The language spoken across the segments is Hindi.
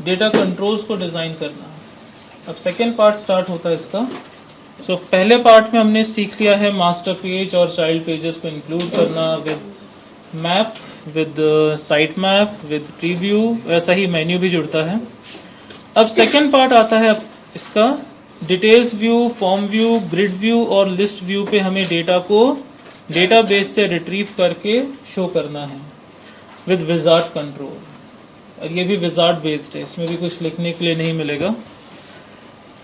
डेटा कंट्रोल्स को डिज़ाइन करना। अब सेकेंड पार्ट स्टार्ट होता है इसका। सो पहले पार्ट में हमने सीख लिया है मास्टर पेज और चाइल्ड पेजेस को इंक्लूड करना with map, with site map, with preview, वैसा ही मेन्यू भी जुड़ता है। अब सेकेंड पार्ट आता है इसका, details view, form view, grid view और लिस्ट व्यू पे हमें डेटा को डेटाबेस से रिट्रीव करके शो करना है विद विजार्ड कंट्रोल। और ये भी विजार्ड बेस्ड है, इसमें भी कुछ लिखने के लिए नहीं मिलेगा।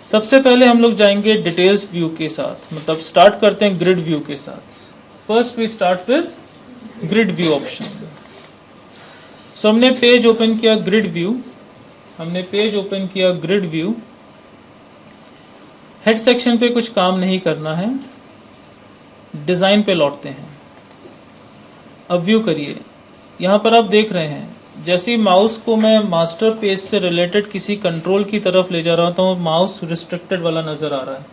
सबसे पहले हम लोग जाएंगे डिटेल्स व्यू के साथ, मतलब स्टार्ट करते हैं ग्रिड व्यू के साथ। First we start with grid view option. So हमने पेज ओपन किया ग्रिड व्यू, हमने पेज ओपन किया ग्रिड व्यू। हेड सेक्शन पे कुछ काम नहीं करना है, डिजाइन पे लौटते हैं। अब व्यू करिए, यहाँ पर आप देख रहे हैं जैसे ही माउस को मैं मास्टर पेज से रिलेटेड किसी कंट्रोल की तरफ ले जा रहा हूँ, माउस रिस्ट्रिक्टेड वाला नजर आ रहा है,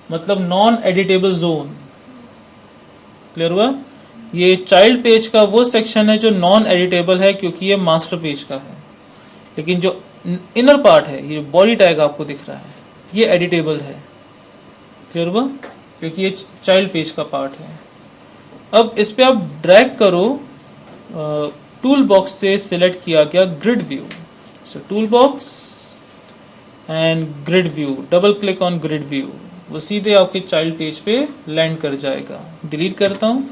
मतलब नॉन एडिटेबल जोन। क्लियर हुआ? ये चाइल्ड पेज का वो सेक्शन है जो नॉन एडिटेबल है क्योंकि ये मास्टर पेज का है, लेकिन जो इनर पार्ट है, ये बॉडी टैग आपको दिख रहा है, ये एडिटेबल है। क्लियर हुआ? क्योंकि ये चाइल्ड पेज का पार्ट है। अब इस पे आप ड्रैग करो, टूल बॉक्स से सिलेक्ट किया गया grid view. So tool box and grid view, double click on grid view, वो सीधे आपके चाइल्ड पेज पे लैंड कर जाएगा। डिलीट करता हूँ।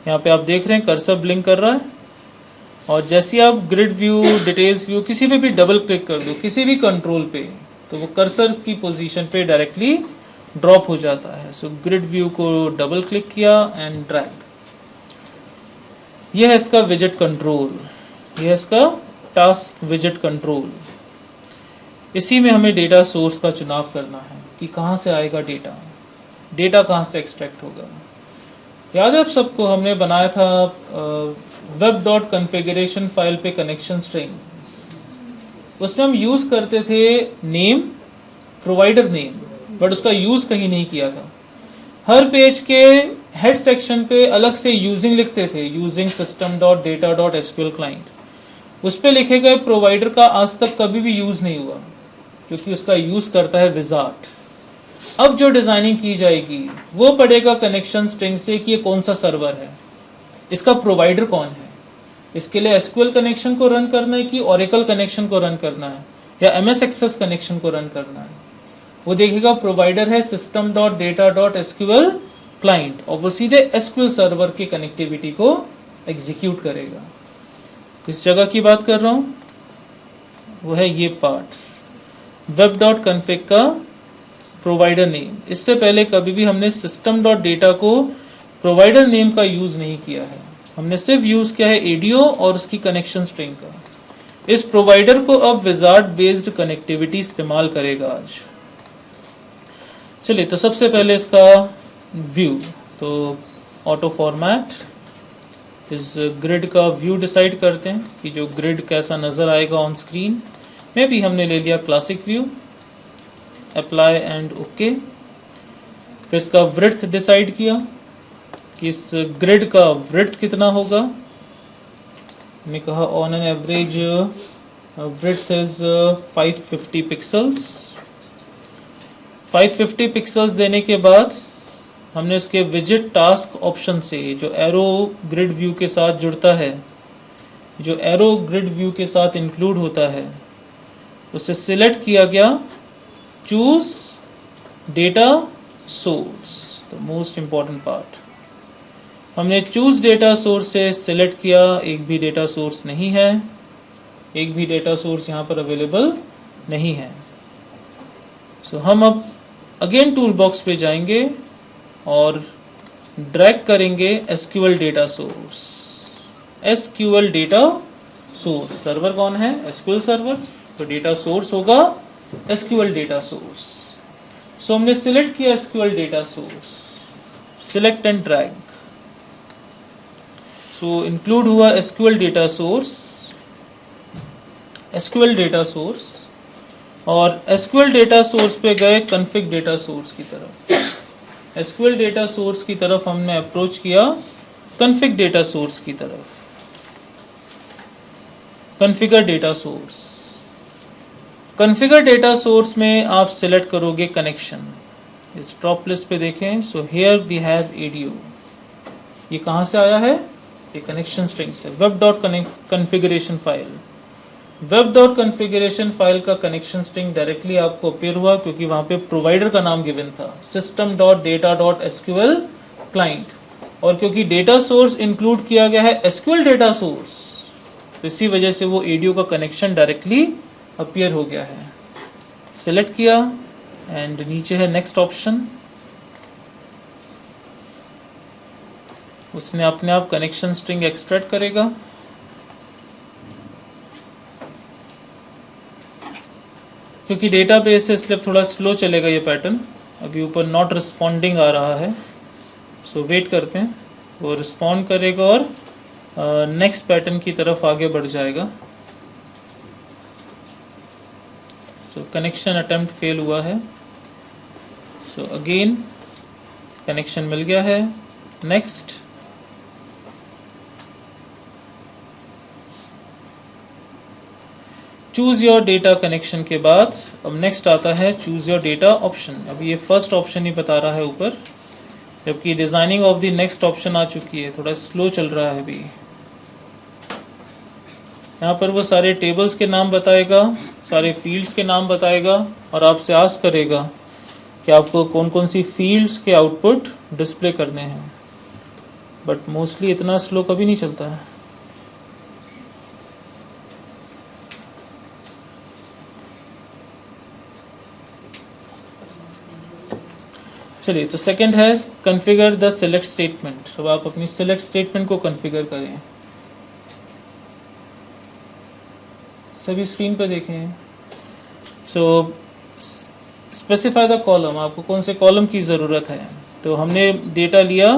यहाँ पे आप देख रहे हैं कर्सर ब्लिंक कर रहा है, और जैसे ही आप ग्रिड व्यू, डिटेल्स व्यू किसी पे भी डबल क्लिक कर दो, किसी भी कंट्रोल पे, तो वो कर्सर की पोजीशन पे डायरेक्टली ड्रॉप हो जाता है। सो ग्रिड व्यू को डबल क्लिक किया एंड ड्रैग। यह है इसका विजेट कंट्रोल, यह है इसका टास्क विजेट कंट्रोल। इसी में हमें डेटा सोर्स का चुनाव करना है कि कहाँ से आएगा डेटा, डेटा कहाँ से एक्सट्रैक्ट होगा। याद है आप सबको, हमने बनाया था web.configuration फाइल पे कनेक्शन स्ट्रिंग, उसमें हम यूज करते थे नेम, प्रोवाइडर नेम, बट उसका यूज कहीं नहीं किया था। हर पेज के हेड सेक्शन पे अलग से यूजिंग लिखते थे, यूजिंग system.data.sql क्लाइंट। उस पे लिखे गए प्रोवाइडर का आज तक कभी भी यूज नहीं हुआ क्योंकि उसका यूज करता है विजार्ड। अब जो डिजाइनिंग की जाएगी वो पड़ेगा कनेक्शन स्ट्रिंग से कि ये कौन सा सर्वर है, इसका प्रोवाइडर कौन है, इसके लिए एसक्यूएल कनेक्शन को रन करना है कि ओरेकल कनेक्शन को रन करना है या एमएस एक्सेस कनेक्शन को रन करना है। वो देखेगा प्रोवाइडर है system.data.sql क्लाइंट, और वो सीधे एसक्यूएल सर्वर के कनेक्टिविटी को एग्जीक्यूट करेगा। किस जगह की बात कर रहा हूं? वो है ये पार्ट, web.config का प्रोवाइडर नेम। इससे पहले कभी भी हमने system.data को प्रोवाइडर नेम का यूज नहीं किया है, हमने सिर्फ यूज किया है एडीओ और उसकी कनेक्शन स्ट्रिंग का। इस प्रोवाइडर को अब विजार्ड बेस्ड कनेक्टिविटी इस्तेमाल करेगा आज। चलिए, तो सबसे पहले इसका व्यू, तो ऑटो फॉर्मेट इस ग्रिड का व्यू डिसाइड करते हैं कि जो ग्रिड कैसा नजर आएगा ऑन स्क्रीन में। भी हमने ले लिया classic view, apply and okay. फिर इसका विड्थ डिसाइड किया कि इस ग्रिड का विड्थ कितना होगा। हमने कहा on an average width is 550 pixels. 550 pixels देने के बाद हमने इसके विजेट टास्क ऑप्शन से, जो एरो ग्रिड व्यू के साथ जुड़ता है, जो एरो ग्रिड व्यू के साथ इंक्लूड होता है, उसे सिलेक्ट किया गया choose data source, the most important part. हमने चूज डेटा सोर्स से सिलेक्ट किया, एक भी डेटा सोर्स नहीं है, एक भी डेटा सोर्स यहाँ पर अवेलेबल नहीं है। सो हम अब अगेन टूल बॉक्स पे जाएंगे और ड्रैग करेंगे SQL data source. SQL data source, server कौन है? एसक्यूएल सर्वर, तो डेटा सोर्स होगा एसक्यूएल डेटा सोर्स। सो हमने सिलेक्ट किया SQL data source, select and drag. So include हुआ SQL data source, SQL data source, और एसक्यूएल डेटा सोर्स पे गए कॉन्फ़िग डेटा सोर्स की तरफ। एसक्यूएल डेटा सोर्स की तरफ हमने अप्रोच किया कॉन्फ़िग डेटा सोर्स की तरफ, configure data source. Configure data source में आप सिलेक्ट करोगे कनेक्शन। इस टॉप लिस्ट पे देखें, so here we have ADO. ये कहाँ से आया है? ये कनेक्शन स्ट्रिंग से, web dot configuration file. Web dot configuration file का कनेक्शन स्ट्रिंग डायरेक्टली आपको अपीयर हुआ क्योंकि वहाँ पे प्रोवाइडर का नाम गिवन था, system dot data dot SQL client, और क्योंकि डेटा सोर्स इंक्लूड किया गया है एसक्यूएल डेटा सोर्स, तो इसी वजह से वो एडीओ का कनेक्शन डायरेक्टली अपीयर हो गया है। सिलेक्ट किया एंड नीचे है नेक्स्ट ऑप्शन, उसने अपने आप कनेक्शन स्ट्रिंग एक्सट्रैक्ट करेगा। क्योंकि डेटाबेस से इसलिए थोड़ा स्लो चलेगा ये पैटर्न, अभी ऊपर नॉट रिस्पॉन्डिंग आ रहा है, सो वेट करते हैं, वो रिस्पॉन्ड करेगा और नेक्स्ट पैटर्न की तरफ आगे बढ़ जाएगा। सो कनेक्शन अटेम्प्ट फेल हुआ है, सो अगेन कनेक्शन मिल गया है। Next, choose your data connection के बाद अब नेक्स्ट आता है चूज योर डेटा ऑप्शन। अब ये फर्स्ट ऑप्शन ही बता रहा है ऊपर, जबकि designing of the next option आ चुकी है, थोड़ा स्लो चल रहा है अभी। यहाँ पर वो सारे टेबल्स के नाम बताएगा, सारे फील्ड्स के नाम बताएगा और आपसे आस्क करेगा कि आपको कौन कौन सी फील्ड्स के आउटपुट डिस्प्ले करने हैं, बट मोस्टली इतना स्लो कभी नहीं चलता है। चलिए, तो सेकंड है कॉन्फ़िगर द सिलेक्ट स्टेटमेंट। अब आप अपनी सिलेक्ट स्टेटमेंट को कॉन्फ़िगर करें। सभी स्क्रीन पर देखें। सो स्पेसिफाई द कॉलम, आपको कौन से कॉलम की ज़रूरत है। तो हमने डेटा लिया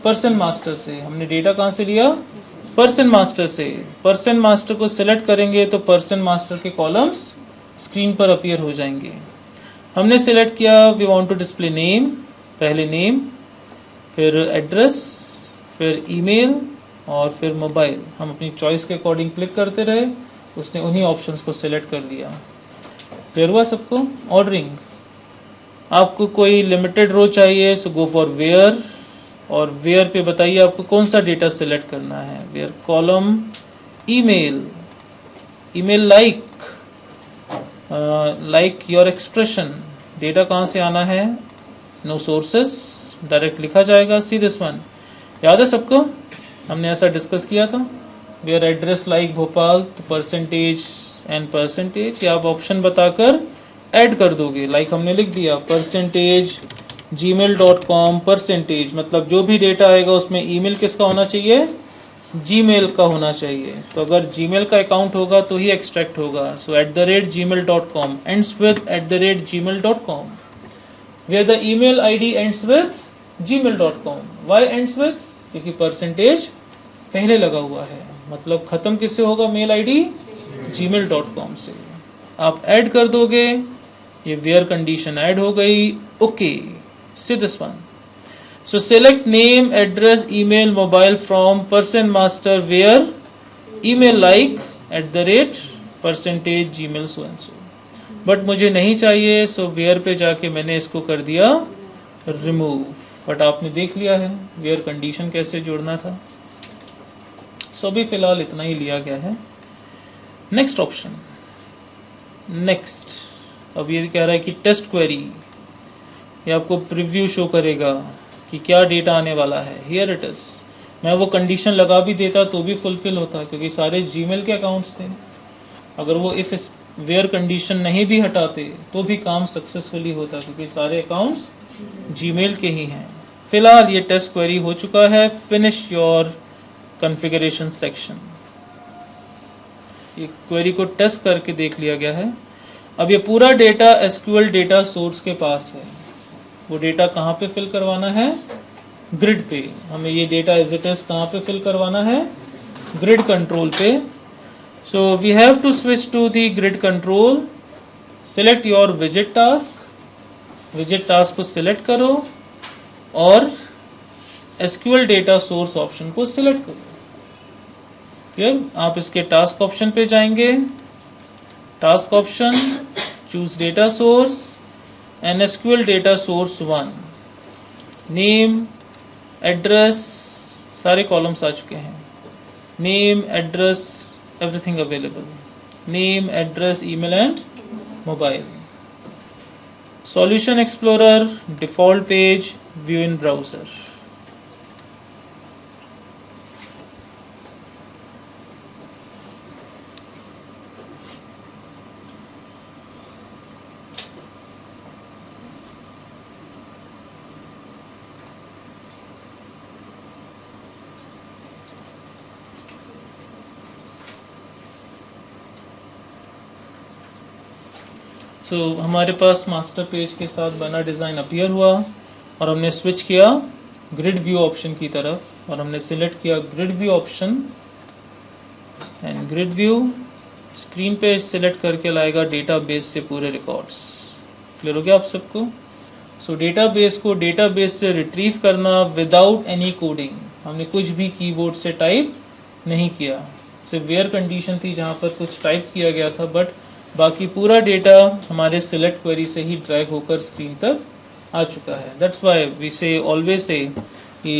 पर्सन मास्टर से, हमने डेटा कहाँ से लिया? पर्सन मास्टर से। पर्सन मास्टर को सिलेक्ट करेंगे तो पर्सन मास्टर के कॉलम्स स्क्रीन पर अपीयर हो जाएंगे। हमने सिलेक्ट किया we want to display name, पहले नेम, फिर एड्रेस, फिर ईमेल और फिर मोबाइल। हम अपनी चॉइस के अकॉर्डिंग क्लिक करते रहे, उसने उन्हीं ऑप्शंस को सिलेक्ट कर दिया। क्लियर हुआ सबको? ऑर्डरिंग, आपको कोई लिमिटेड रो चाहिए सो गो फॉर वेयर, और वेयर पे बताइए आपको कौन सा डेटा सिलेक्ट करना है। Where column email, email like, like your expression, data कहाँ से आना है? नो सोर्सेस, डायरेक्ट लिखा जाएगा। सी दिस वन, याद है सबको? हमने ऐसा डिस्कस किया था। वेयर एड्रेस लाइक भोपाल, तो परसेंटेज एंड परसेंटेज, या आप ऑप्शन बताकर ऐड कर दोगे। लाइक हमने लिख दिया परसेंटेज gmail.com परसेंटेज, मतलब जो भी डेटा आएगा उसमें ईमेल किसका होना चाहिए? जीमेल का होना चाहिए। तो अगर जीमेल का अकाउंट होगा तो ही एक्सट्रैक्ट होगा। So @gmail.com ends with @gmail.com, where the email ID ends with gmail.com। Why ends with? क्योंकि परसेंटेज पहले लगा हुआ है, मतलब खत्म किससे होगा मेल आईडी? gmail.com से। आप ऐड कर दोगे, ये वेयर कंडीशन ऐड हो गई। Okay, see this one. So select name, address, email, mobile from person master where email like @% gmail so and so। But मुझे नहीं चाहिए, सो वेयर पे जाके मैंने इसको कर दिया रिमूव। बट आपने देख लिया है वेयर कंडीशन कैसे जोड़ना था। सो अभी फिलहाल इतना ही लिया गया है। Next option, next. अब ये कह रहा है कि टेस्ट क्वेरी, ये आपको प्रीव्यू शो करेगा कि क्या डेटा आने वाला है। Here it is. मैं वो कंडीशन लगा भी देता तो भी फुलफिल होता, क्योंकि सारे जीमेल के अकाउंट्स थे। अगर वो इफ वेयर कंडीशन नहीं भी हटाते तो भी काम सक्सेसफुली होता, क्योंकि सारे अकाउंट्स जीमेल के ही हैं। फिलहाल ये टेस्ट क्वेरी हो चुका है। Finish your configuration section. ये क्वेरी को टेस्ट करके देख लिया गया है। अब ये पूरा डेटा एसक्यूएल डेटा सोर्स के पास है। वो डेटा कहाँ पे फिल करवाना है? ग्रिड पे। हमें ये डेटा एज इट इज कहाँ पे फिल करवाना है? ग्रिड कंट्रोल पे। So we have to switch to the grid control. Select your visit task, visit task को सिलेक्ट करो और एसक्यूएल डेटा सोर्स ऑप्शन को सिलेक्ट करो। क्लियर? आप इसके टास्क ऑप्शन पे जाएंगे, task option, choose data source and SQL data source 1, name, address, सारे कॉलम्स आ चुके हैं, name, address, everything available, name, address, email and mobile. Solution Explorer, default page, view in browser. हमारे पास मास्टर पेज के साथ बना डिज़ाइन अपीयर हुआ और हमने स्विच किया ग्रिड व्यू ऑप्शन की तरफ और हमने सिलेक्ट किया grid view option and grid view screen पे सिलेक्ट करके लाएगा डेटाबेस से पूरे रिकॉर्ड्स। क्लियर हो गया आप सबको? डेटाबेस को डेटाबेस से रिट्रीव करना विदाउट एनी कोडिंग, हमने कुछ भी कीबोर्ड से टाइप नहीं किया, सिर्फ वेयर कंडीशन थी जहाँ पर कुछ टाइप किया गया था, बट बाकी पूरा डेटा हमारे सिलेक्ट क्वेरी से ही ड्रैग होकर स्क्रीन तक आ चुका है। दैट्स वाई वी से ऑलवेज से कि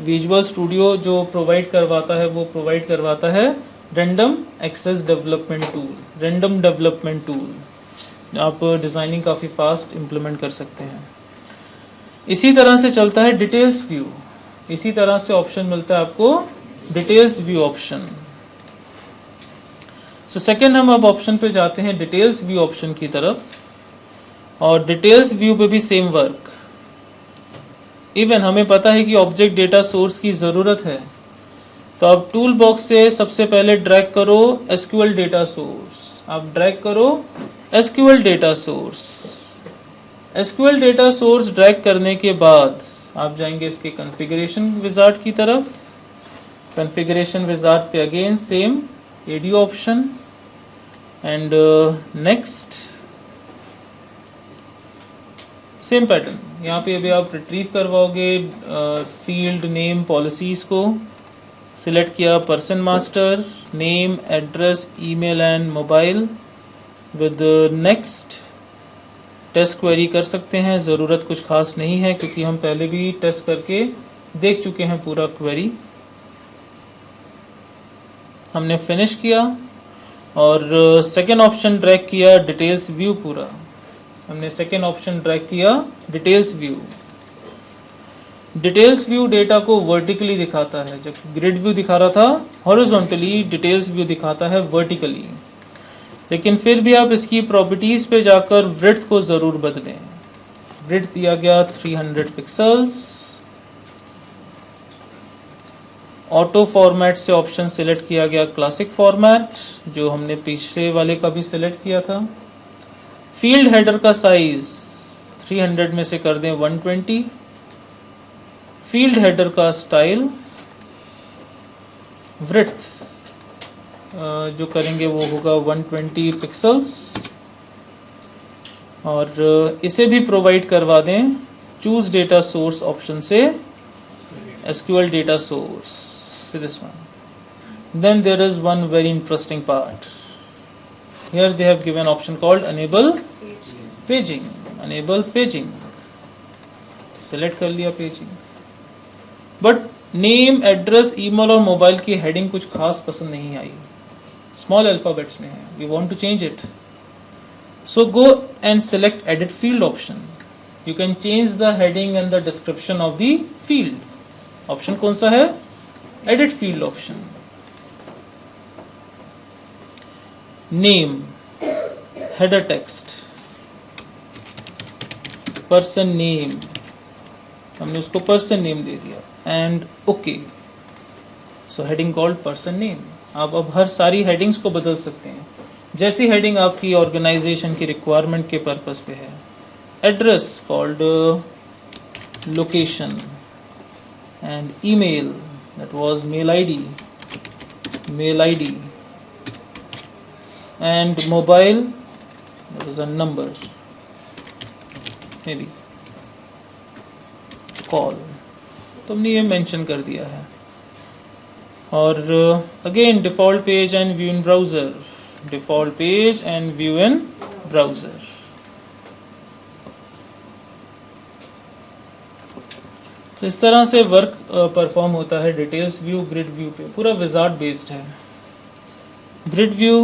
विजुअल स्टूडियो जो प्रोवाइड करवाता है वो प्रोवाइड करवाता है random access development tool, random development tool. आप डिज़ाइनिंग काफ़ी फास्ट इम्प्लीमेंट कर सकते हैं। इसी तरह से चलता है डिटेल्स व्यू, इसी तरह से ऑप्शन मिलता है आपको डिटेल्स व्यू ऑप्शन। सेकेंड हम अब ऑप्शन पे जाते हैं डिटेल्स व्यू ऑप्शन की तरफ, और डिटेल्स व्यू पे भी सेम वर्क। इवन हमें पता है कि ऑब्जेक्ट डेटा सोर्स की ज़रूरत है, तो आप टूल बॉक्स से सबसे पहले ड्रैग करो एसक्यूएल डेटा सोर्स, आप ड्रैग करो SQL data source. SQL data source drag करने के बाद आप जाएंगे इसके कॉन्फ़िगरेशन विजार्ड की तरफ। कॉन्फ़िगरेशन विजार्ड पे again same AD option and next same pattern. यहाँ पे अभी आप रिट्रीव करवाओगे फील्ड नेम पॉलिसीज़ को, सिलेक्ट किया person master, name, address, email and mobile with next. Test query कर सकते हैं, ज़रूरत कुछ खास नहीं है क्योंकि हम पहले भी टेस्ट करके देख चुके हैं पूरा क्वेरी। हमने फिनिश किया और सेकेंड ऑप्शन ड्रैग किया डिटेल्स व्यू पूरा। हमने सेकेंड ऑप्शन ड्रैग किया details view. Details view data को वर्टिकली दिखाता है, जब ग्रिड व्यू दिखा रहा था हॉरिजॉन्टली, डिटेल्स व्यू दिखाता है वर्टिकली। लेकिन फिर भी आप इसकी प्रॉपर्टीज़ पे जाकर विड्थ को ज़रूर बदलें। विड्थ दिया गया 300 पिक्सल्स। ऑटो फॉर्मेट से ऑप्शन सिलेक्ट किया गया क्लासिक फॉर्मेट, जो हमने पिछले वाले का भी सिलेक्ट किया था। फील्ड हेडर का साइज 300 में से कर दें 120। फील्ड हेडर का स्टाइल, विड्थ जो करेंगे वो होगा 120 पिक्सल्स, और इसे भी प्रोवाइड करवा दें चूज डेटा सोर्स ऑप्शन से SQL data source. See this one. Then there is one very interesting part. Here they have given option called enable paging. Enable paging. Select कर लिया paging. But name, address, email और mobile की heading कुछ खास पसंद नहीं आई. Small alphabets में है. We want to change it. So go and select edit field option. You can change the heading and the description of the field. Option कौन सा है? Edit field option. Name, header text, person name, हमने उसको पर्सन नेम दे दिया and okay. So heading called person name. आप अब हर सारी हेडिंग्स को बदल सकते हैं जैसी हेडिंग आपकी ऑर्गेनाइजेशन की रिक्वायरमेंट के पर्पस पे है। Address called location and email, that was mail ID, and mobile, that was a number, maybe call, तो हमने ये मेंशन कर दिया है। और again default page and view in browser, default page and view in browser. तो इस तरह से वर्क परफॉर्म होता है डिटेल्स व्यू ग्रिड व्यू पे, पूरा विजार्ड बेस्ड है। ग्रिड व्यू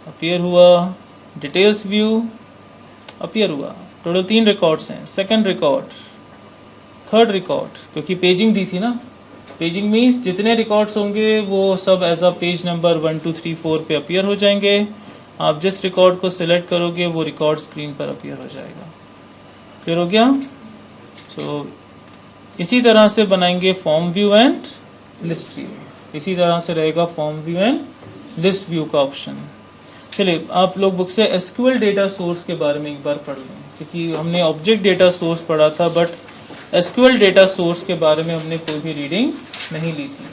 अपीयर हुआ, डिटेल्स व्यू अपीयर हुआ। टोटल 3 रिकॉर्ड्स हैं, सेकंड रिकॉर्ड, थर्ड रिकॉर्ड, क्योंकि पेजिंग दी थी ना। पेजिंग मीन्स जितने रिकॉर्ड्स होंगे वो सब एज अ पेज नंबर 1 2 3 4 पे अपीयर हो जाएंगे। आप जिस रिकॉर्ड को सिलेक्ट करोगे वो रिकॉर्ड स्क्रीन पर अपीयर हो जाएगा। क्लियर हो गया? तो इसी तरह से बनाएंगे form view and list view. इसी तरह से रहेगा form view and list view का ऑप्शन। चलिए आप लोग बुक से एसक्यूएल डेटा सोर्स के बारे में एक बार पढ़ लें, क्योंकि हमने ऑब्जेक्ट डेटा सोर्स पढ़ा था, बट एसक्यूएल डेटा सोर्स के बारे में हमने कोई भी रीडिंग नहीं ली थी।